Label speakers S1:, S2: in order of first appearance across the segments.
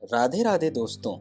S1: राधे राधे दोस्तों।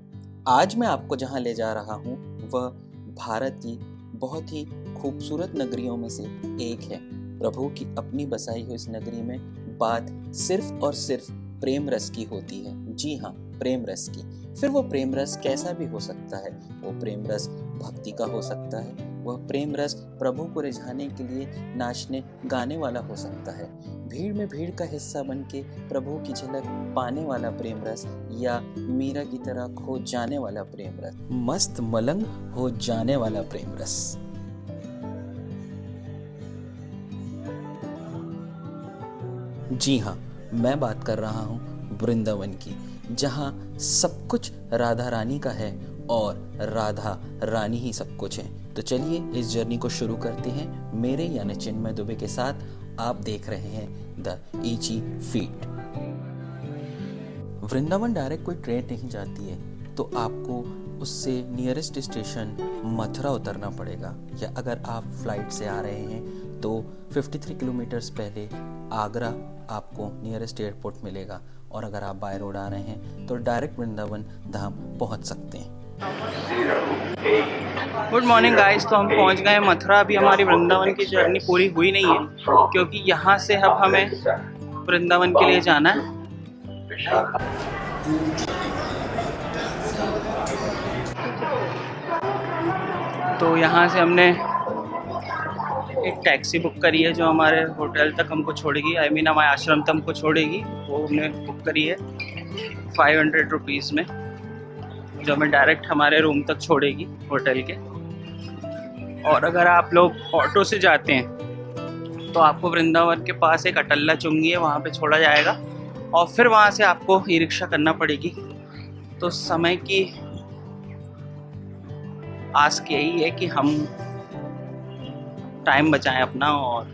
S1: आज मैं आपको जहां ले जा रहा हूं वह भारत की बहुत ही खूबसूरत नगरियों में से एक है। प्रभु की अपनी बसाई हुई इस नगरी में बात सिर्फ और सिर्फ प्रेम रस की होती है। जी हाँ, प्रेम रस की। फिर वो प्रेम रस कैसा भी हो सकता है। वो प्रेम रस भक्ति का हो सकता है, वह प्रेम रस प्रभु को रिझाने के लिए नाचने गाने वाला हो सकता है, भीड़ में भीड़ का हिस्सा बन के प्रभु की झलक पाने वाला प्रेम रस, या मीरा की तरह खो जाने वाला प्रेम रस, मस्त मलंग हो जाने वाला प्रेम रस। जी हाँ, मैं बात कर रहा हूँ वृंदावन की, जहाँ सब कुछ राधा रानी का है और राधा रानी ही सब कुछ है। तो चलिए इस जर्नी को शुरू करते हैं मेरे यानी चिन्मय दुबे के साथ। आप देख रहे हैं द ईची फीट। वृंदावन डायरेक्ट कोई ट्रेन नहीं जाती है, तो आपको उससे नियरेस्ट स्टेशन मथुरा उतरना पड़ेगा, या अगर आप फ्लाइट से आ रहे हैं तो 53 किलोमीटर्स पहले आगरा आपको नियरेस्ट एयरपोर्ट मिलेगा, और अगर आप बाय रोड आ रहे हैं तो डायरेक्ट वृंदावन धाम पहुंच सकते हैं।
S2: गुड मॉर्निंग गाइस, तो हम पहुंच गए मथुरा। अभी हमारी वृंदावन की जर्नी पूरी हुई नहीं है, क्योंकि यहाँ से अब हमें वृंदावन के लिए जाना है। तो यहाँ से हमने एक टैक्सी बुक करी है जो हमारे होटल तक हमको छोड़ेगी, हमारे आश्रम तक हमको छोड़ेगी। वो हमने बुक करी है 500 रुपीज़ में, जो हमें डायरेक्ट हमारे रूम तक छोड़ेगी होटल के। और अगर आप लोग ऑटो से जाते हैं तो आपको वृंदावन के पास एक अटल्ला चुंगी है, वहाँ पे छोड़ा जाएगा, और फिर वहाँ से आपको ई रिक्शा करना पड़ेगी। तो समय की आस यही है कि हम टाइम बचाएं अपना, और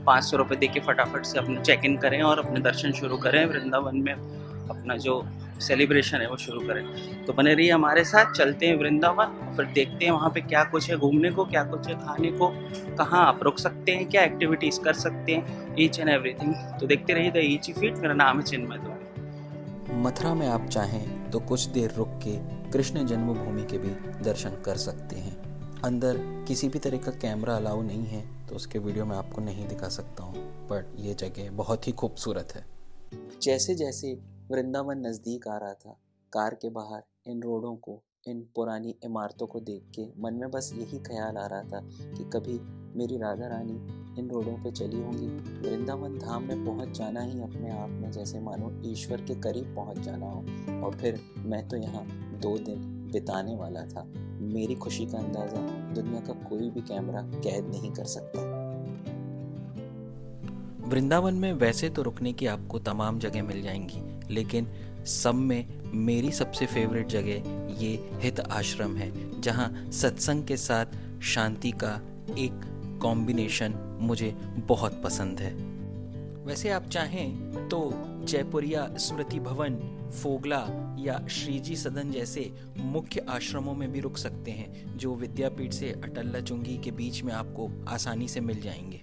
S2: 500 रुपये दे के फटाफट से अपने चेक इन करें और अपने दर्शन शुरू करें। वृंदावन में अपना जो सेलिब्रेशन है वो शुरू करें। तो बने रहिए हमारे साथ, चलते हैं वृंदावन, फिर देखते हैं वहाँ पे क्या कुछ है घूमने को, क्या कुछ है खाने को, कहाँ आप रुक सकते हैं, क्या एक्टिविटीज़ कर सकते हैं, ईच एंड एवरीथिंग। तो देखते रहिए द ईची फीट। मेरा नाम है चिन्मय दुबे।
S1: मथुरा में आप चाहें तो कुछ देर रुक के कृष्ण जन्मभूमि के भी दर्शन कर सकते हैं। अंदर किसी भी तरह का कैमरा अलाउ नहीं है, तो उसके वीडियो मैं आपको नहीं दिखा सकता हूँ, बट ये जगह बहुत ही खूबसूरत है। जैसे जैसे वृंदावन नज़दीक आ रहा था, कार के बाहर इन रोडों को, इन पुरानी इमारतों को देख के मन में बस यही ख्याल आ रहा था कि कभी मेरी राधा रानी इन रोडों पे चली होंगी। वृंदावन धाम में पहुंच जाना ही अपने आप में जैसे मानो ईश्वर के करीब पहुंच जाना हो, और फिर मैं तो यहाँ 2 दिन बिताने वाला था। मेरी खुशी का अंदाज़ा दुनिया का कोई भी कैमरा कैद नहीं कर सकता। वृंदावन में वैसे तो रुकने की आपको तमाम जगह मिल जाएंगी, लेकिन सब में मेरी सबसे फेवरेट जगह ये हित आश्रम है, जहाँ सत्संग के साथ शांति का एक कॉम्बिनेशन मुझे बहुत पसंद है। वैसे आप चाहें तो जयपुरिया स्मृति भवन, फोगला या श्रीजी सदन जैसे मुख्य आश्रमों में भी रुक सकते हैं, जो विद्यापीठ से अटल्ला चुंगी के बीच में आपको आसानी से मिल जाएंगे।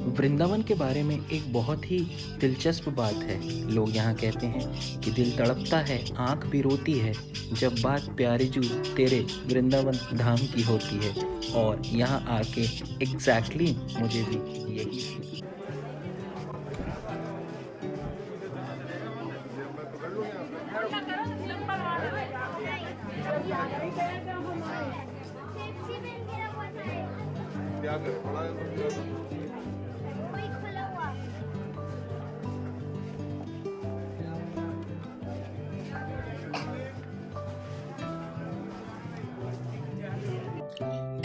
S1: वृंदावन के बारे में एक बहुत ही दिलचस्प बात है। लोग यहाँ कहते हैं कि दिल तड़पता है, आँख भी रोती है, जब बात प्यारे जू तेरे वृंदावन धाम की होती है। और यहाँ आके एग्जैक्टली मुझे भी यही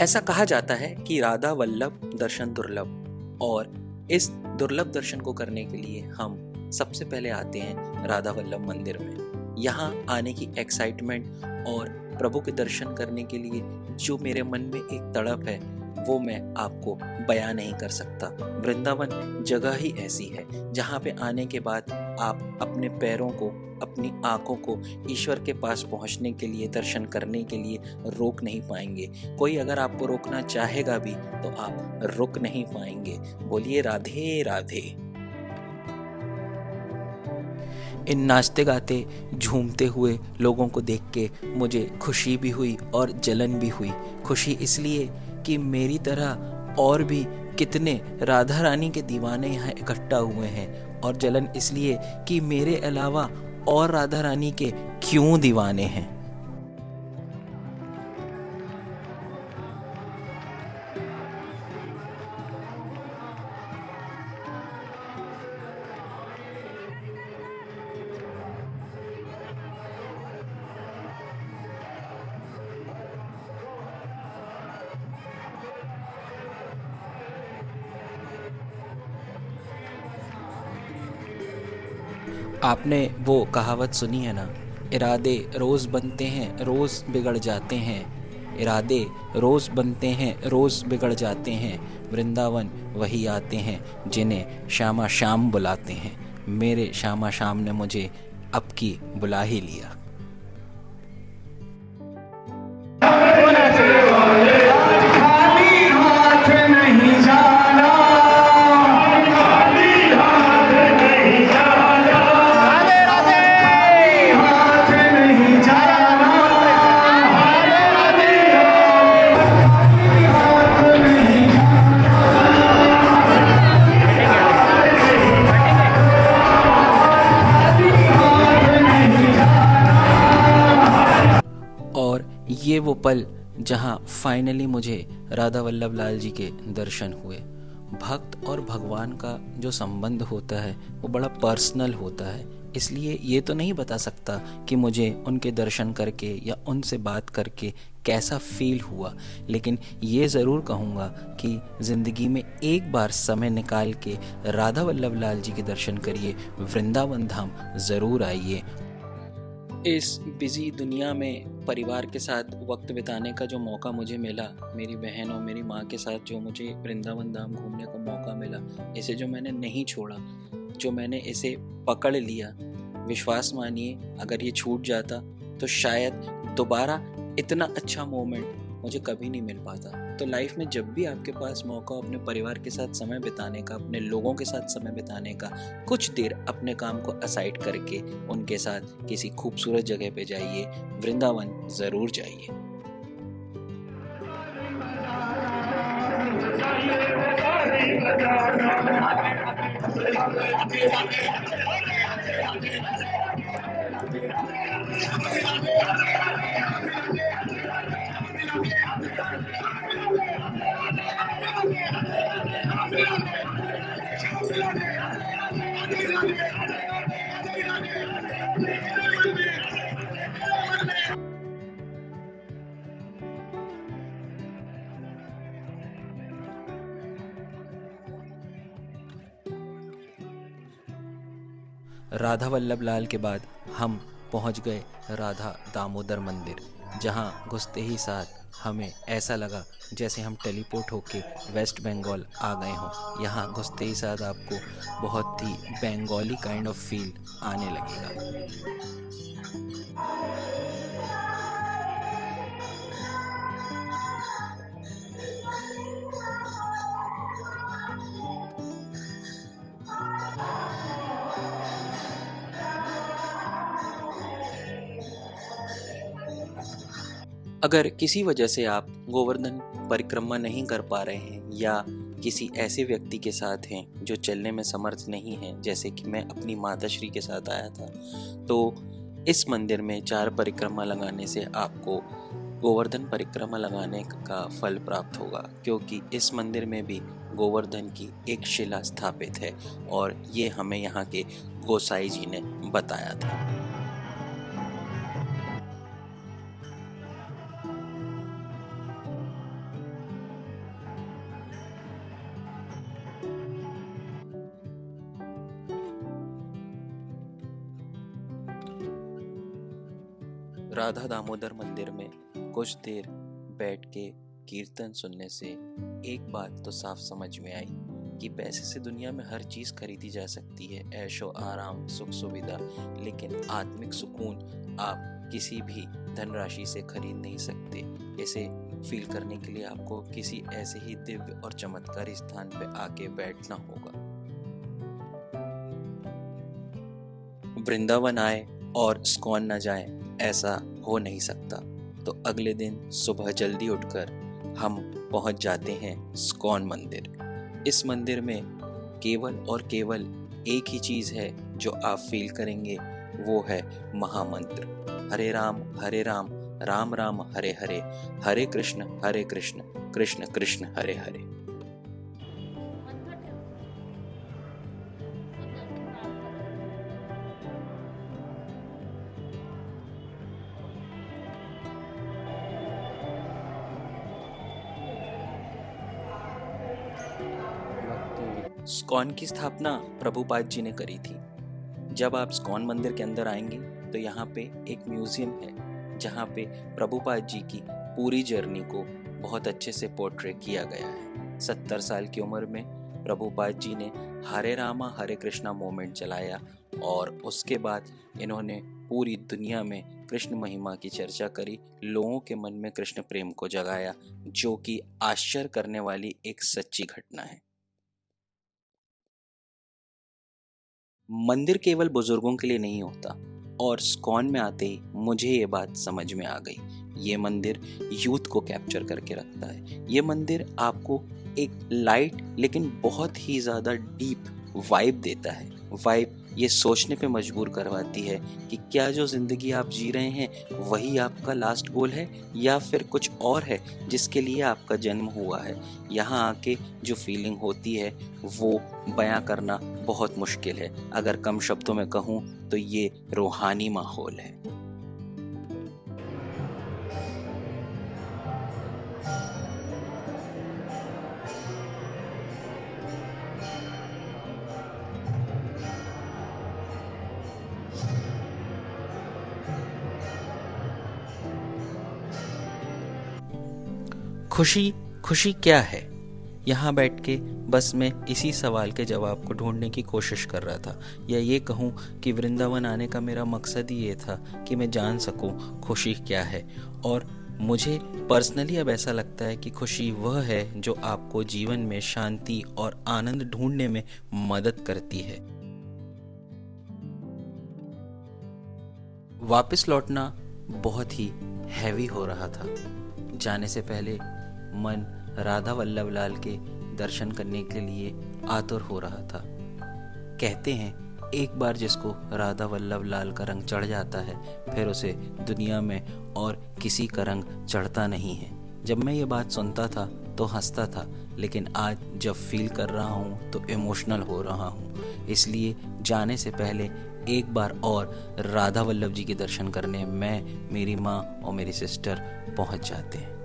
S1: ऐसा कहा जाता है कि राधा वल्लभ दर्शन दुर्लभ, और इस दुर्लभ दर्शन को करने के लिए हम सबसे पहले आते हैं राधा वल्लभ मंदिर में। यहाँ आने की एक्साइटमेंट और प्रभु के दर्शन करने के लिए जो मेरे मन में एक तड़प है, वो मैं आपको बयां नहीं कर सकता। वृंदावन जगह ही ऐसी है जहाँ पे आने के बाद आप अपने पैरों को, अपनी आंखों को ईश्वर के पास पहुँचने के लिए, दर्शन करने के लिए रोक नहीं पाएंगे। कोई अगर आपको रोकना चाहेगा भी तो आप रुक नहीं पाएंगे। बोलिए राधे राधे। इन नाचते गाते झूमते हुए लोगों को देख के मुझे खुशी भी हुई और जलन भी हुई। खुशी इसलिए कि मेरी तरह और भी कितने राधा रानी के दीवाने यहाँ इकट्ठा हुए हैं, और जलन इसलिए कि मेरे अलावा और राधा रानी के क्यों दीवाने हैं। आपने वो कहावत सुनी है ना, इरादे रोज़ बनते हैं रोज़ बिगड़ जाते हैं। इरादे रोज़ बनते हैं रोज़ बिगड़ जाते हैं, वृंदावन वही आते हैं जिन्हें श्यामा श्याम बुलाते हैं। मेरे श्यामा श्याम ने मुझे अब की बुला ही लिया। और ये वो पल जहाँ फाइनली मुझे राधा वल्लभ लाल जी के दर्शन हुए। भक्त और भगवान का जो संबंध होता है वो बड़ा पर्सनल होता है, इसलिए ये तो नहीं बता सकता कि मुझे उनके दर्शन करके या उनसे बात करके कैसा फील हुआ, लेकिन ये ज़रूर कहूँगा कि ज़िंदगी में एक बार समय निकाल के राधा वल्लभ लाल जी के दर्शन करिए, वृंदावन धाम ज़रूर आइए। इस बिज़ी दुनिया में परिवार के साथ वक्त बिताने का जो मौका मुझे मिला, मेरी बहन और मेरी माँ के साथ जो मुझे वृंदावन धाम घूमने का मौका मिला, इसे जो मैंने नहीं छोड़ा, जो मैंने इसे पकड़ लिया, विश्वास मानिए अगर ये छूट जाता तो शायद दोबारा इतना अच्छा मोमेंट मुझे कभी नहीं मिल पाता। तो लाइफ में जब भी आपके पास मौका अपने परिवार के साथ समय बिताने का, अपने लोगों के साथ समय बिताने का, कुछ देर अपने काम को असाइड करके उनके साथ किसी खूबसूरत जगह पे जाइए, वृंदावन ज़रूर जाइए। राधा वल्लभ लाल के बाद हम पहुंच गए राधा दामोदर मंदिर, जहां घुसते ही साथ हमें ऐसा लगा जैसे हम टेलीपोर्ट होके वेस्ट बंगाल आ गए हों। यहाँ घुसते ही साथ आपको बहुत ही बंगाली काइंड ऑफ फील आने लगेगा। अगर किसी वजह से आप गोवर्धन परिक्रमा नहीं कर पा रहे हैं या किसी ऐसे व्यक्ति के साथ हैं जो चलने में समर्थ नहीं है, जैसे कि मैं अपनी माताश्री के साथ आया था, तो इस मंदिर में 4 परिक्रमा लगाने से आपको गोवर्धन परिक्रमा लगाने का फल प्राप्त होगा, क्योंकि इस मंदिर में भी गोवर्धन की एक शिला स्थापित है और ये हमें यहाँ के गोसाई जी ने बताया था। राधा दामोदर मंदिर में कुछ देर बैठ के कीर्तन सुनने से एक बात तो साफ समझ में आई कि पैसे से दुनिया में हर चीज़ खरीदी जा सकती है, ऐशो आराम, सुख सुविधा, लेकिन आत्मिक सुकून आप किसी भी धनराशि से खरीद नहीं सकते। इसे फील करने के लिए आपको किसी ऐसे ही दिव्य और चमत्कारी स्थान पे आके बैठना होगा। वृंदावन आए और स्कॉन न जाए, ऐसा हो नहीं सकता। तो अगले दिन सुबह जल्दी उठकर हम पहुंच जाते हैं स्कॉन मंदिर। इस मंदिर में केवल और केवल एक ही चीज़ है जो आप फील करेंगे, वो है महामंत्र। हरे राम राम राम हरे हरे, हरे कृष्ण कृष्ण कृष्ण हरे हरे। स्कॉन की स्थापना प्रभुपाद जी ने करी थी। जब आप स्कॉन मंदिर के अंदर आएंगे तो यहाँ पे एक म्यूजियम है जहाँ पे प्रभुपाद जी की पूरी जर्नी को बहुत अच्छे से पोर्ट्रे किया गया है। 70 साल की उम्र में प्रभुपाद जी ने हरे रामा हरे कृष्णा मूवमेंट चलाया और उसके बाद इन्होंने पूरी दुनिया में कृष्ण महिमा की चर्चा करी, लोगों के मन में कृष्ण प्रेम को जगाया, जो कि आश्चर्य करने वाली एक सच्ची घटना है। मंदिर केवल बुजुर्गों के लिए नहीं होता, और स्कॉन में आते ही मुझे ये बात समझ में आ गई। ये मंदिर यूथ को कैप्चर करके रखता है। ये मंदिर आपको एक लाइट लेकिन बहुत ही ज़्यादा डीप वाइब देता है। वाइब ये सोचने पे मजबूर करवाती है कि क्या जो ज़िंदगी आप जी रहे हैं वही आपका लास्ट गोल है, या फिर कुछ और है जिसके लिए आपका जन्म हुआ है। यहाँ आके जो फीलिंग होती है वो बयां करना बहुत मुश्किल है। अगर कम शब्दों में कहूँ तो ये रूहानी माहौल है। खुशी खुशी क्या है? यहाँ बैठ के बस मैं इसी सवाल के जवाब को ढूंढने की कोशिश कर रहा था, या ये कहूँ कि वृंदावन आने का मेरा मकसद ही ये था कि मैं जान सकूँ खुशी क्या है। और मुझे पर्सनली अब ऐसा लगता है कि खुशी वह है जो आपको जीवन में शांति और आनंद ढूंढने में मदद करती है। वापस लौटना बहुत ही हैवी हो रहा था। जाने से पहले मन राधा वल्लभ लाल के दर्शन करने के लिए आतुर हो रहा था। कहते हैं एक बार जिसको राधा वल्लभ लाल का रंग चढ़ जाता है फिर उसे दुनिया में और किसी का रंग चढ़ता नहीं है। जब मैं ये बात सुनता था तो हंसता था, लेकिन आज जब फील कर रहा हूँ तो इमोशनल हो रहा हूँ। इसलिए जाने से पहले एक बार और राधा वल्लभ जी के दर्शन करने मैं, मेरी माँ और मेरी सिस्टर पहुँच जाते हैं।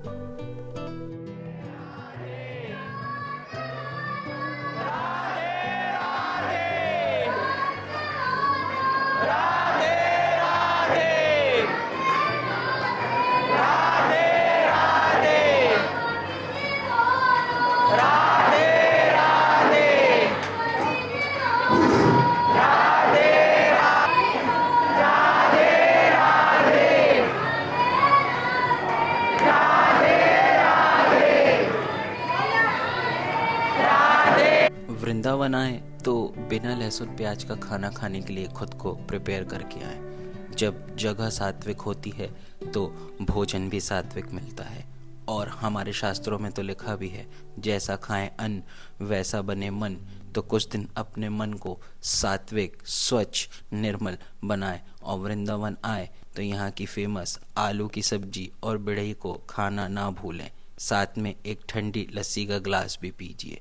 S1: वृंदावन आए तो बिना लहसुन प्याज का खाना खाने के लिए खुद को प्रिपेयर करके आए। जब जगह सात्विक होती है तो भोजन भी सात्विक मिलता है, और हमारे शास्त्रों में तो लिखा भी है जैसा खाएं अन्न वैसा बने मन। तो कुछ दिन अपने मन को सात्विक, स्वच्छ, निर्मल बनाए और वृंदावन आए तो यहाँ की फेमस आलू की सब्जी और बिड़ई को खाना ना भूलें। साथ में एक ठंडी लस्सी का ग्लास भी पीजिए।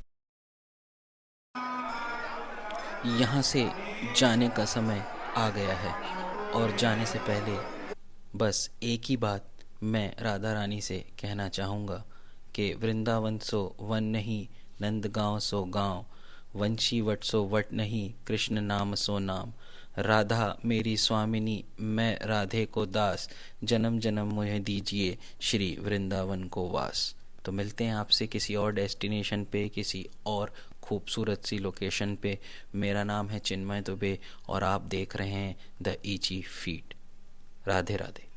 S1: यहाँ से जाने का समय आ गया है, और जाने से पहले बस एक ही बात मैं राधा रानी से कहना चाहूँगा कि वृंदावन सो वन नहीं, नंदगांव सो गांव, वंशी वट सो वट नहीं, कृष्ण नाम सो नाम। राधा मेरी स्वामिनी, मैं राधे को दास, जन्म जन्म मुझे दीजिए श्री वृंदावन को वास। तो मिलते हैं आपसे किसी और डेस्टिनेशन पे, किसी और खूबसूरत सी लोकेशन पे। मेरा नाम है चिन्मय दुबे और आप देख रहे हैं द ईची फीट। राधे राधे।